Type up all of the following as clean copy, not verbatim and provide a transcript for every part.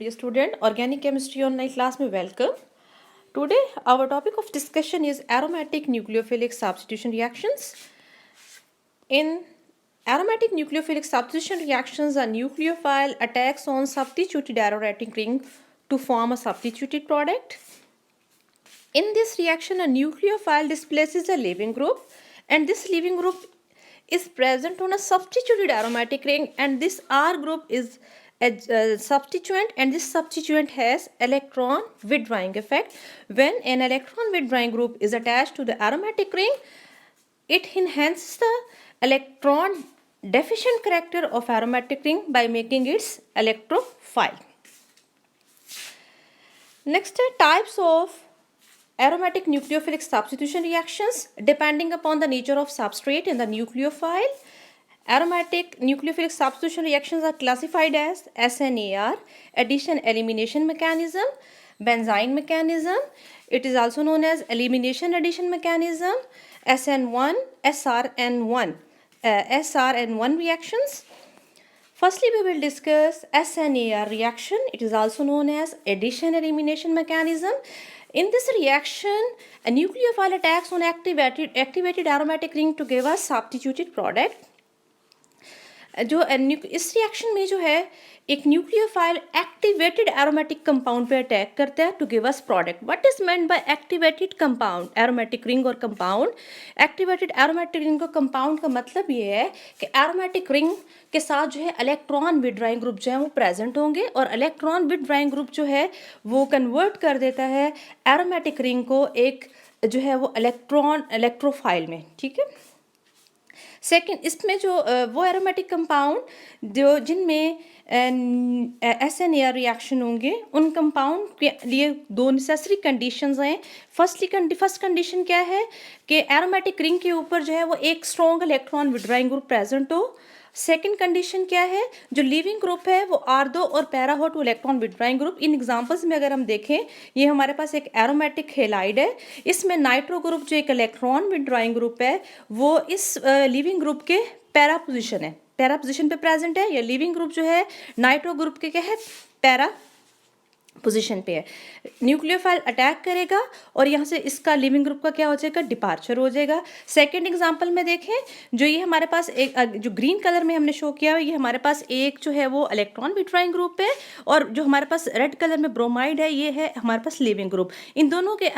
Dear student, organic chemistry online class में welcome. Today our topic of discussion is aromatic nucleophilic substitution reactions. In aromatic nucleophilic substitution reactions, a nucleophile attacks on substituted aromatic ring to form a substituted product. In this reaction, a nucleophile displaces a leaving group, and this leaving group is present on a substituted aromatic ring, and this R group is a substituent, and this substituent has electron withdrawing effect. When an electron withdrawing group is attached to the aromatic ring, it enhances the electron deficient character of aromatic ring by making its electrophile. Next are types of aromatic nucleophilic substitution reactions. Depending upon the nature of substrate in the nucleophile, aromatic nucleophilic substitution reactions are classified as SNAR, addition elimination mechanism, benzene mechanism. It is also known as elimination addition mechanism, SN1, SRN1 reactions. Firstly, we will discuss SNAR reaction. It is also known as addition elimination mechanism. In this reaction, a nucleophile attacks on activated aromatic ring to give a substituted product. जो इस reaction में जो है एक nucleophile activated aromatic compound पे attack करता है to give us product. What is meant by activated compound, aromatic ring और कंपाउंड. एक्टिवेटेड एरोमेटिक रिंग और कंपाउंड का मतलब ये है कि एरोमेटिक रिंग के साथ जो है इलेक्ट्रॉन विड्राइंग ग्रुप जो है वो प्रेजेंट होंगे, और इलेक्ट्रॉन विड्राइंग ग्रुप जो है वो कन्वर्ट कर देता है एरोमेटिक रिंग को एक जो है वो इलेक्ट्रोफाइल में. ठीक है. सेकेंड, इसमें जो वो एरोमेटिक कंपाउंड जो जिनमें SNAR रिएक्शन होंगे, उन कंपाउंड के लिए दो नेसेसरी कंडीशंस हैं. फर्स्ट कंडीशन क्या है कि एरोमेटिक रिंग के ऊपर जो है वो एक strong electron withdrawing group present हो. सेकेंड कंडीशन क्या है, जो लीविंग ग्रुप है वो R2 और पैरा हो टू इलेक्ट्रॉन विड्राइंग ग्रुप. इन एग्जांपल्स में अगर हम देखें, ये हमारे पास एक एरोमेटिक हेलाइड है. इसमें नाइट्रो ग्रुप जो एक इलेक्ट्रॉन विड्राइंग ग्रुप है वो इस लीविंग ग्रुप के पैरा पोजिशन पे प्रेजेंट है. या लीविंग ग्रुप जो है नाइट्रो ग्रुप के क्या है, पैरा पोजीशन पे है. न्यूक्लियोफाइल अटैक करेगा और यहाँ से इसका लिविंग ग्रुप का क्या हो जाएगा, डिपार्चर हो जाएगा. सेकंड एग्जांपल में देखें, जो ये हमारे पास एक जो ग्रीन कलर में हमने शो किया है, ये हमारे पास एक जो है वो इलेक्ट्रॉन विड्राइंग ग्रुप है, और जो हमारे पास रेड कलर में ब्रोमाइड है ये है हमारे पास लिविंग ग्रुप. इन दोनों के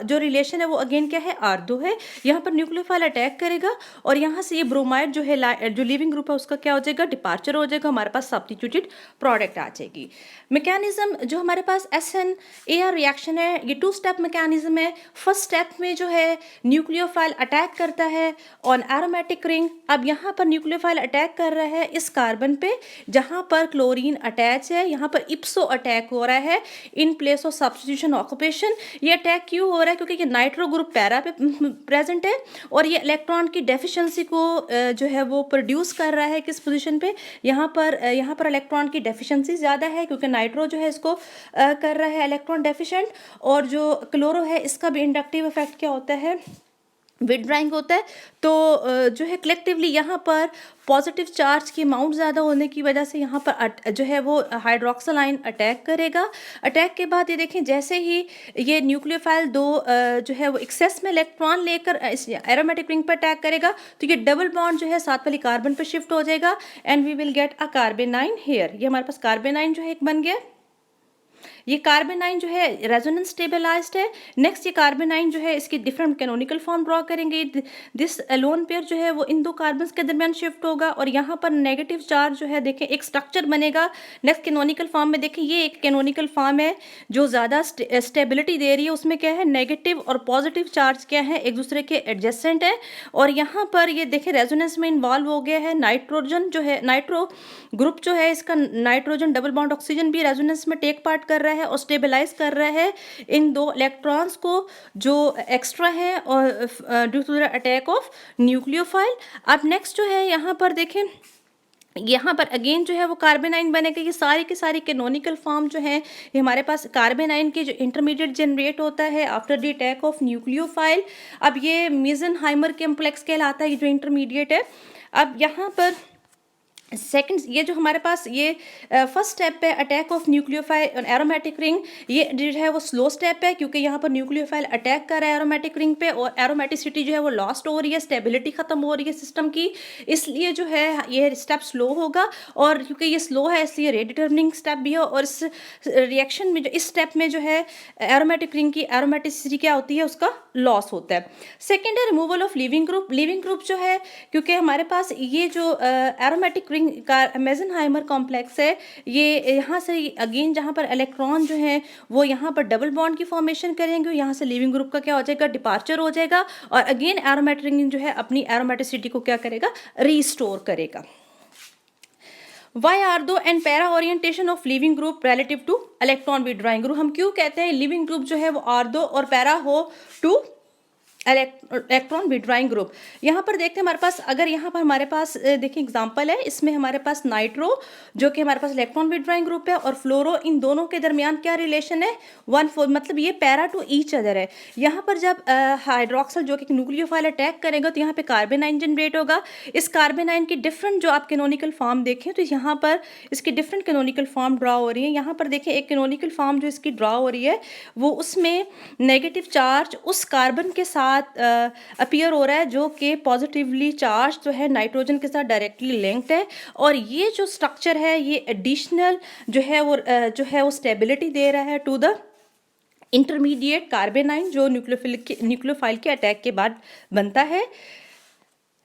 जो रिलेशन है वो अगेन क्या है, R2 है. यहाँ पर न्यूक्लियोफाइल अटैक करेगा और यहाँ से ये ब्रोमाइड जो है जो लिविंग ग्रुप है उसका क्या हो जाएगा, डिपार्चर हो जाएगा. हमारे पास सब्स्टिट्यूटेड प्रोडक्ट आ जाएगी. मैकेनिज्म जो हमारे पास SNAR रिएक्शन है, ये 2 स्टेप मैकेनिज्म है. फर्स्ट स्टेप में जो है न्यूक्लियोफाइल अटैक करता है ऑन एरोमेटिक रिंग. अब यहाँ पर न्यूक्लियोफाइल अटैक कर रहा है इस कार्बन पे जहाँ पर क्लोरीन अटैच है. यहाँ पर इप्सो अटैक हो रहा है in place of substitution occupation. ये अटैक क्यों हो रहा है, क्योंकि ये नाइट्रो ग्रुप पैरा पे प्रेजेंट है और ये इलेक्ट्रॉन की डेफिशिएंसी को जो है वो प्रोड्यूस कर रहा है किस पोजीशन पे, यहाँ पर इलेक्ट्रॉन की डेफिशिएंसी ज़्यादा है क्योंकि नाइट्रो जो है इसको कर रहा है इलेक्ट्रॉन डेफिशिएंट, और जो क्लोरो है इसका भी इंडक्टिव इफेक्ट क्या होता है, विड्राइंग होता है. तो जो है कलेक्टिवली यहाँ पर पॉजिटिव चार्ज की अमाउंट ज़्यादा होने की वजह से यहाँ पर जो है वो हाइड्रोक्सिल आयन अटैक करेगा. अटैक के बाद ये देखें, जैसे ही ये न्यूक्लियोफाइल जो है वो एक्सेस में इलेक्ट्रॉन लेकर इस एरोमेटिक रिंग पर अटैक करेगा तो ये डबल बॉन्ड जो है साथ वाली कार्बन पर शिफ्ट हो जाएगा and we will get a carbanion here. ये हमारे पास कार्बेनाइन जो है एक बन गया. ये कार्बेनाइन जो है रेजोनेंस स्टेबलाइज्ड है. नेक्स्ट ये कार्बेनाइन जो है इसकी डिफरेंट कैनोनिकल फॉर्म ड्रॉ करेंगे. दिस लोन पेयर जो है वो इन दो कार्बन्स के दरमियान शिफ्ट होगा और यहाँ पर नेगेटिव चार्ज जो है देखें एक स्ट्रक्चर बनेगा. नेक्स्ट कैनोनिकल फॉर्म में देखें, ये एक कैनोनिकल फॉर्म है जो ज़्यादा स्टेबिलिटी दे रही है. उसमें क्या है, नेगेटिव और पॉजिटिव चार्ज क्या है एक दूसरे के एडजेसेंट है. और यहाँ पर ये देखें रेजोनेंस में इन्वॉल्व हो गया है नाइट्रोजन जो है, नाइट्रो ग्रुप जो है इसका नाइट्रोजन डबल बॉन्ड ऑक्सीजन भी रेजोनेंस में टेक पार्ट कर रहा है और स्टेबलाइज कर रहा है इन दो इलेक्ट्रॉन्स को जो एक्स्ट्रा है और due to the attack of nucleophile. अब नेक्स्ट जो है यहाँ पर देखें, यहाँ पर अगेन जो है वो कार्बेनाइन बनेगा. ये सारी की सारी कैनोनिकल फॉर्म जो है ये हमारे पास कार्बेनाइन के जो इंटरमीडिएट जनरेट होता है after the attack of nucleophile. अब ये मेसेनहाइमर कॉम्प्लेक्स कहलाता है ये जो इंटरमीडिएट है. अब यहाँ पर सेकंड, ये जो हमारे पास ये फर्स्ट स्टेप है attack of nucleophile aromatic ring, ये जो है वो स्लो स्टेप है क्योंकि यहाँ पर न्यूक्लियोफाइल अटैक कर रहा है एरोमेटिक रिंग पे और एरोमेटिसिटी जो है वो लॉस्ट हो रही है, स्टेबिलिटी खत्म हो रही है सिस्टम की, इसलिए जो है ये स्टेप स्लो होगा। और क्योंकि ये स्लो है इसलिए रेट डिटर्मिनिंग स्टेप भी है। और इस रिएक्शन में जो इस स्टेप में जो है एरोमेटिक रिंग की एरोमेटिसिटी क्या होती है, उसका लॉस होता है। सेकेंड है removal of leaving group. Living group जो है क्योंकि हमारे पास ये जो एरोमेटिक रिंग का मेसेनहाइमर कॉम्प्लेक्स है, ये यहाँ से अगेन जहाँ पर इलेक्ट्रॉन जो है वो यहाँ पर डबल बॉन्ड की फॉर्मेशन करेंगे, यहाँ से लिविंग ग्रुप का क्या हो जाएगा, डिपार्चर हो जाएगा और अगेन एरोमेटिक रिंग जो है अपनी एरोमेटिसिटी को क्या करेगा, रीस्टोर करेगा। Why are दो and para orientation of leaving group relative to electron withdrawing group? हम क्यों कहते हैं लिविंग ग्रुप जो है वो आर दो और पैरा हो टू इलेक्ट्रॉन विड्रॉइंग ग्रुप? यहाँ पर देखते हैं हमारे पास, अगर यहाँ पर हमारे पास देखिए एग्जांपल है, इसमें हमारे पास नाइट्रो जो कि हमारे पास इलेक्ट्रॉन विड्रॉइंग ग्रुप है और फ्लोरो, इन दोनों के दरमियान क्या रिलेशन है, 1,4, मतलब ये पैरा टू ईच अदर है। यहाँ पर जब हाइड्रोक्सल जो कि न्यूक्लियोफाइल अटैक करेगा तो यहाँ पे कार्बन आयन जनरेट होगा। इस कार्बन आयन की डिफरेंट जो आप कैनोनिकल फॉर्म देखें तो यहाँ पर इसकी डिफरेंट कैनोनिकल फॉर्म ड्रा हो रही है। यहाँ पर देखिए एक कैनोनिकल फॉर्म जो इसकी ड्रा हो रही है वो उसमें नेगेटिव चार्ज उस कार्बन के साथ अपीयर हो रहा है जो कि पॉजिटिवली चार्ज जो है नाइट्रोजन के साथ डायरेक्टली लिंक्ड है। और ये जो स्ट्रक्चर है ये एडिशनल जो है वो स्टेबिलिटी दे रहा है to the intermediate carbanion जो न्यूक्लियोफाइल के अटैक के बाद बनता है।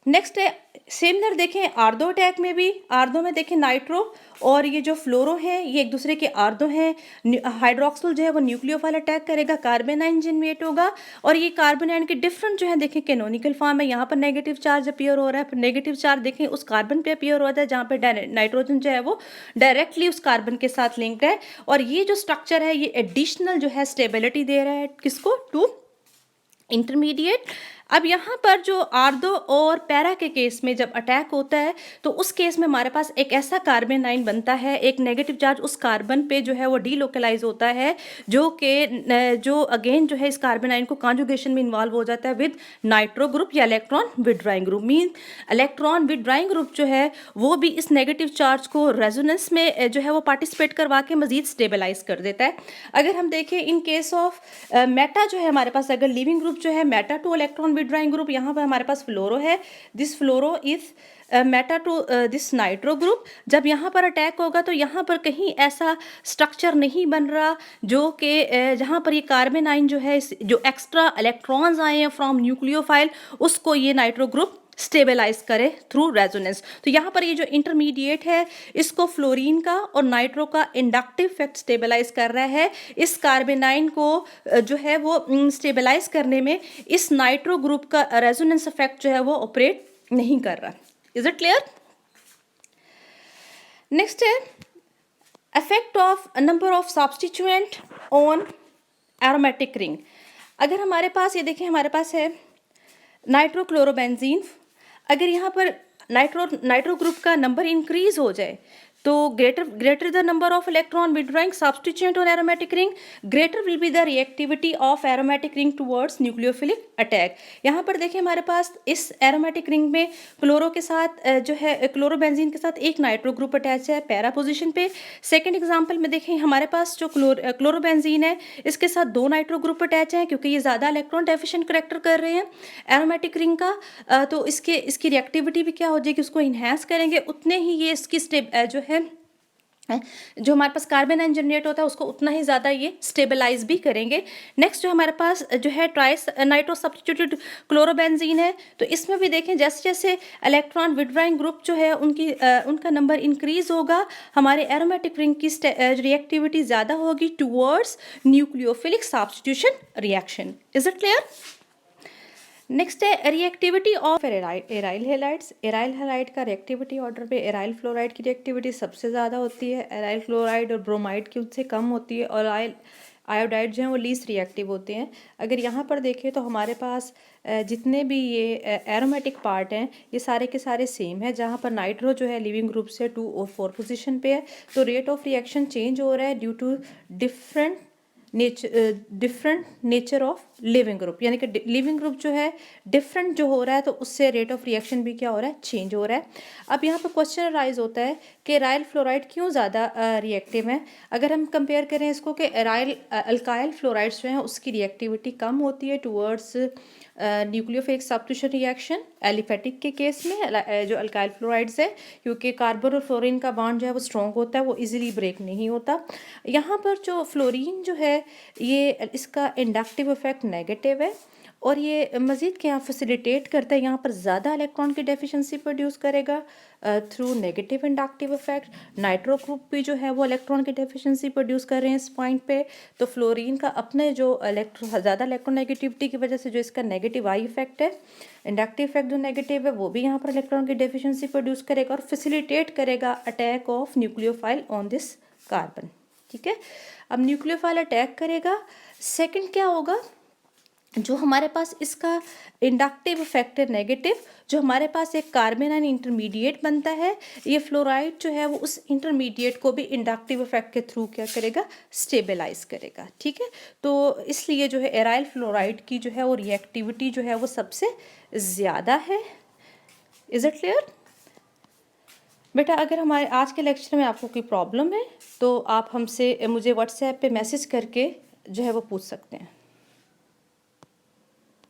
नेक्स्ट है सिमिलर देखें आर्दो अटैक में भी, आर्दो में देखें नाइट्रो और ये जो फ्लोरो हैं ये एक दूसरे के आर्दो हैं। हाइड्रोक्सिल जो है वो न्यूक्लियोफाइल अटैक करेगा, कार्बन आयन जनरेट होगा और ये कार्बन आयन के डिफरेंट जो है देखें कैनोनिकल फॉर्म है। यहाँ पर नेगेटिव चार्ज अपीयर हो रहा है, नेगेटिव चार्ज देखें उस कार्बन पे अपीयर होता है जहाँ पे नाइट्रोजन जो है वो डायरेक्टली उस कार्बन के साथ लिंक्ड है। और ये जो स्ट्रक्चर है ये एडिशनल जो है स्टेबिलिटी दे रहा है किसको, टू इंटरमीडिएट। अब यहाँ पर जो आर्दो और पैरा के केस में जब अटैक होता है तो उस केस में हमारे पास एक ऐसा कार्बन आयन बनता है, एक नेगेटिव चार्ज उस कार्बन पे जो है वो डीलोकलाइज होता है जो अगेन जो है इस कार्बन आयन को कॉन्जुगेशन में इन्वॉल्व हो जाता है विद नाइट्रो ग्रुप या electron withdrawing group. Mean electron withdrawing group जो है वो भी इस नेगेटिव चार्ज को रेजोनेंस में जो है वो पार्टिसिपेट करवा के मजीद स्टेबलाइज कर देता है। अगर हम देखें इन केस ऑफ मेटा जो है हमारे पास अगर लिविंग ग्रुप जो है meta to electron withdrawing group, यहाँ पर हमारे पास फ्लोरो है, this fluoro is meta to this nitro group. जब यहाँ पर अटैक होगा तो यहाँ पर कहीं ऐसा स्ट्रक्चर नहीं बन रहा जो कि जहाँ पर ये कार्बन आयन जो है जो एक्स्ट्रा इलेक्ट्रॉन्स आए हैं फ्रॉम न्यूक्लियोफाइल उसको ये नाइट्रो ग्रुप स्टेबलाइज करे थ्रू रेजोनेंस। तो यहाँ पर ये जो इंटरमीडिएट है इसको फ्लोरीन का और नाइट्रो का इंडक्टिव इफेक्ट स्टेबलाइज कर रहा है। इस कार्बन आयन को जो है वो स्टेबलाइज करने में इस नाइट्रो ग्रुप का रेजोनेंस इफेक्ट जो है वो ऑपरेट नहीं कर रहा। Is it clear? नेक्स्ट है effect of number of substituent on aromatic ring. अगर हमारे पास ये देखें हमारे पास है नाइट्रोक्लोरोबेंजीन, अगर यहाँ पर नाइट्रो ग्रुप का नंबर इंक्रीज हो जाए तो greater the number of electron withdrawing substituent on aromatic ring, greater will be the reactivity of aromatic ring towards nucleophilic attack। यहाँ पर देखिए हमारे पास इस एरोमेटिक रिंग में क्लोरो के साथ जो है क्लोरोबेंजीन के साथ एक नाइट्रो ग्रुप अटैच है पैरा पोजीशन पे। सेकंड एग्जांपल में देखें हमारे पास जो क्लोरोबेंजीन है इसके साथ दो नाइट्रो ग्रुप अटैच हैं क्योंकि ये ज़्यादा इलेक्ट्रॉन डेफिशिएंट करेक्टर कर रहे हैं एरोमेटिक रिंग का, तो इसकी रिएक्टिविटी भी क्या हो जाएगी, उसको इन्हेंस करेंगे, उतने ही ये इसकी जो है जो हमारे पास कार्बन आयन जनरेट होता है उसको उतना ही ज़्यादा ये स्टेबलाइज भी करेंगे। नेक्स्ट जो हमारे पास जो है ट्राइस नाइट्रो सब्स्टिट्यूटेड क्लोरोबेंजीन है तो इसमें भी देखें जैसे जैसे इलेक्ट्रॉन विड्रॉइंग ग्रुप जो है उनका नंबर इंक्रीज होगा, हमारे एरोमेटिक रिंग की रिएक्टिविटी ज़्यादा होगी towards nucleophilic substitution reaction. Is it clear? Next है reactivity of aryl halides. Aryl halide का रिएक्टिविटी ऑर्डर पे एराइल फ्लोराइड की रिएक्टिविटी सबसे ज़्यादा होती है, एराइल क्लोराइड और ब्रोमाइड की उससे कम होती है और आयोडाइड जो हैं वो लीस्ट रिएक्टिव होते हैं। अगर यहाँ पर देखें तो हमारे पास जितने भी ये एरोमेटिक पार्ट हैं ये सारे के सारे सेम है। जहाँ पर नाइट्रो जो है लिविंग ग्रुप से 2 और 4 पोजीशन पे है तो रेट ऑफ रिएक्शन चेंज हो रहा है due to different different nature of leaving group, यानी कि लिविंग ग्रुप जो है डिफरेंट जो हो रहा है तो उससे रेट ऑफ रिएक्शन भी क्या हो रहा है, चेंज हो रहा है। अब यहाँ पर क्वेश्चन राइज होता है कि एराइल फ्लोराइड क्यों ज़्यादा रिएक्टिव है। अगर हम कंपेयर करें इसको कि एराइल अल्काइल फ्लोराइड्स जो हैं उसकी रिएक्टिविटी कम होती है towards nucleophilic substitution reaction aliphatic के केस में जो अल्काइल फ्लोराइड्स है, क्योंकि कार्बन और फ्लोरीन का बॉन्ड जो है वो स्ट्रॉन्ग होता है, वो इजीली ब्रेक नहीं होता। यहाँ पर जो फ्लोरीन जो है ये इसका इंडक्टिव इफेक्ट नेगेटिव है और ये मज़ीद क्या फैसिलिटेट करता है, यहाँ पर ज़्यादा इलेक्ट्रॉन की डेफिशिएंसी प्रोड्यूस करेगा through negative inductive effect. Nitro group भी जो है वो इलेक्ट्रॉन की डेफिशिएंसी प्रोड्यूस कर रहे हैं इस पॉइंट पे, तो फ्लोरीन का अपने जो ज़्यादा इलेक्ट्रोनेगेटिविटी की वजह से जो इसका नेगेटिव आई इफेक्ट है, इंडक्टिव इफेक्ट जो नेगेटिव है वो भी यहाँ पर इलेक्ट्रॉन की डेफिशिएंसी प्रोड्यूस करेगा और फैसिलिटेट करेगा attack of nucleophile on this carbon. ठीक है, अब न्यूक्लियोफाइल अटैक करेगा। सेकंड क्या होगा, जो हमारे पास इसका इंडक्टिव इफेक्ट है नेगेटिव, जो हमारे पास एक कार्बेनाइन इंटरमीडिएट बनता है, ये फ्लोराइड जो है वो उस इंटरमीडिएट को भी इंडक्टिव इफेक्ट के थ्रू क्या करेगा, स्टेबलाइज करेगा। ठीक है, तो इसलिए जो है एराइल फ्लोराइड की जो है वो रिएक्टिविटी जो है वो सबसे ज़्यादा है। इज़ इट क्लियर बेटा? अगर हमारे आज के लेक्चर में आपको कोई प्रॉब्लम है तो आप हमसे मुझे व्हाट्सएप पे मैसेज करके जो है वो पूछ सकते हैं।